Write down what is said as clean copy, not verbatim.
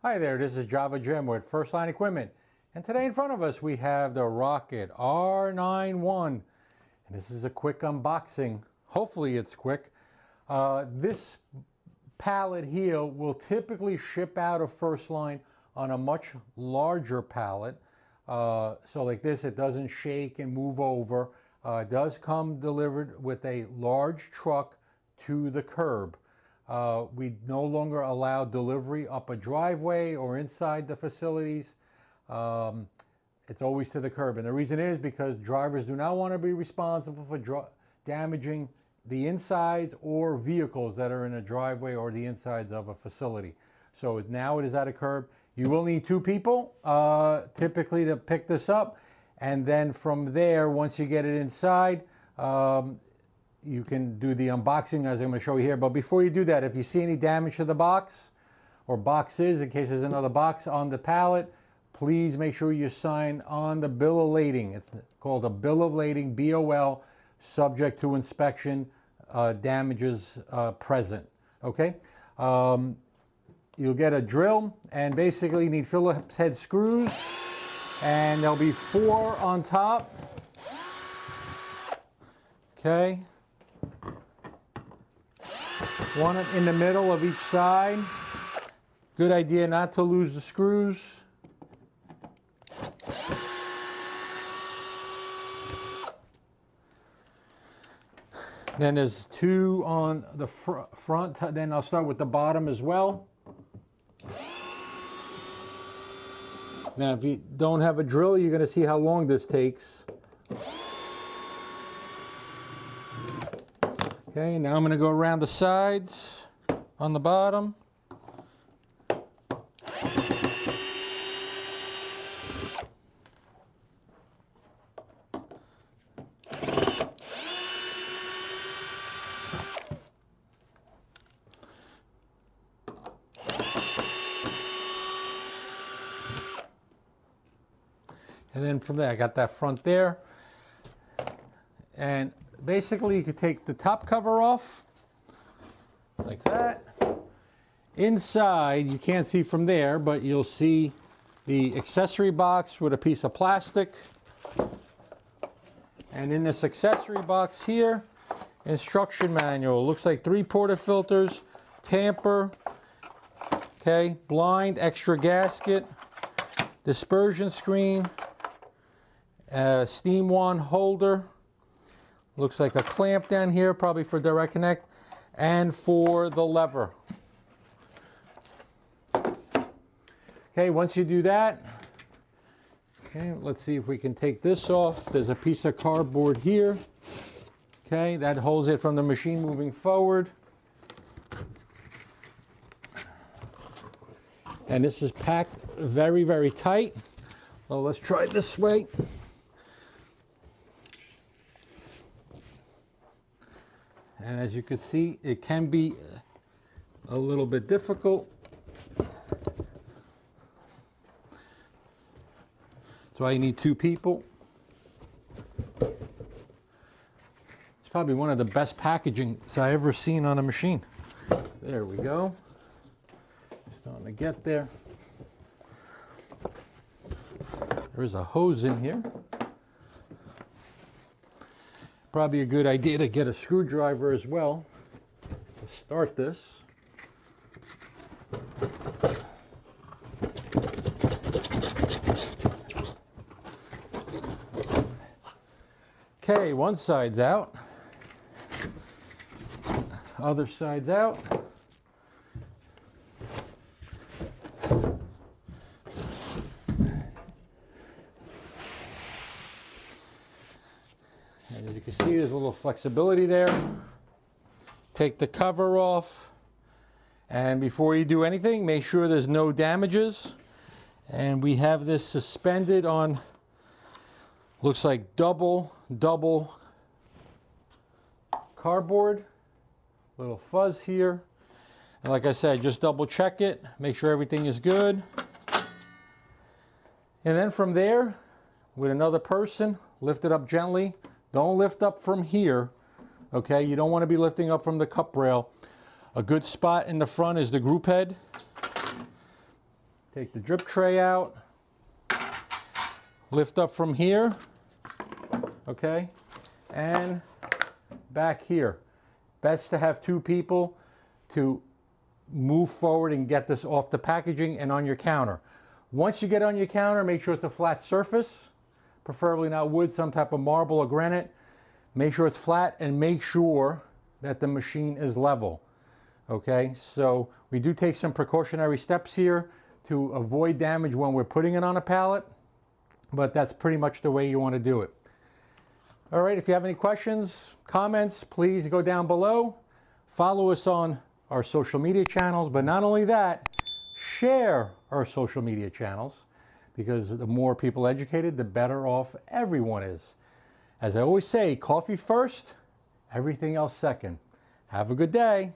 Hi there, this is Java Jim with First Line Equipment, and today in front of us we have the Rocket R91, and this is a quick unboxing. Hopefully it's quick. This pallet here will typically ship out of First Line on a much larger pallet. So like this, it doesn't shake and move over. It does come delivered with a large truck to the curb. We no longer allow delivery up a driveway or inside the facilities. It's always to the curb. And the reason is because drivers do not want to be responsible for damaging the insides or vehicles that are in a driveway or the insides of a facility. So now it is at a curb. You will need two people typically to pick this up. And then from there, once you get it inside, you can do the unboxing as I'm going to show you here. But before you do that, if you see any damage to the box or boxes, in case there's another box on the pallet, please make sure you sign on the bill of lading. It's called a bill of lading, BOL, subject to inspection, damages present. Okay? You'll get a drill and basically you need Phillips head screws, and there'll be 4 on top. Okay. 1 in the middle of each side. Good idea not to lose the screws. Then there's 2 on the front. Then I'll start with the bottom as well. Now if you don't have a drill, you're going to see how long this takes. Okay, now I'm going to go around the sides on the bottom. And then from there, I got that front there. And basically, you could take the top cover off, like that. Inside, you can't see from there, but you'll see the accessory box with a piece of plastic. And in this accessory box here, instruction manual. Looks like 3 portafilters, tamper, okay, blind, extra gasket, dispersion screen, steam wand holder. Looks like a clamp down here, probably for direct connect, and for the lever. Okay, once you do that, okay, let's see if we can take this off. There's a piece of cardboard here. Okay, that holds it from the machine moving forward. And this is packed very, very tight. Well, let's try it this way. And as you can see, it can be a little bit difficult. That's why you need 2 people. It's probably one of the best packaging I've ever seen on a machine. There we go. Starting to get there. There's a hose in here. Probably a good idea to get a screwdriver as well to start this. Okay, one side's out. Other side's out. And as you can see, there's a little flexibility there. Take the cover off. And before you do anything, make sure there's no damages. And we have this suspended on, looks like double cardboard. Little fuzz here. And like I said, just double check it. Make sure everything is good. And then from there, with another person, lift it up gently. Don't lift up from here, okay? You don't want to be lifting up from the cup rail. A good spot in the front is the group head. Take the drip tray out, lift up from here, okay, and back here. Best to have two people to move forward and get this off the packaging and on your counter. Once you get on your counter, make sure it's a flat surface, preferably not wood, some type of marble or granite. Make sure it's flat and make sure that the machine is level. Okay, so we do take some precautionary steps here to avoid damage when we're putting it on a pallet, but that's pretty much the way you want to do it. All right, if you have any questions, comments, please go down below. Follow us on our social media channels, but not only that, share our social media channels, because the more people educated, the better off everyone is. As I always say, coffee first, everything else second. Have a good day.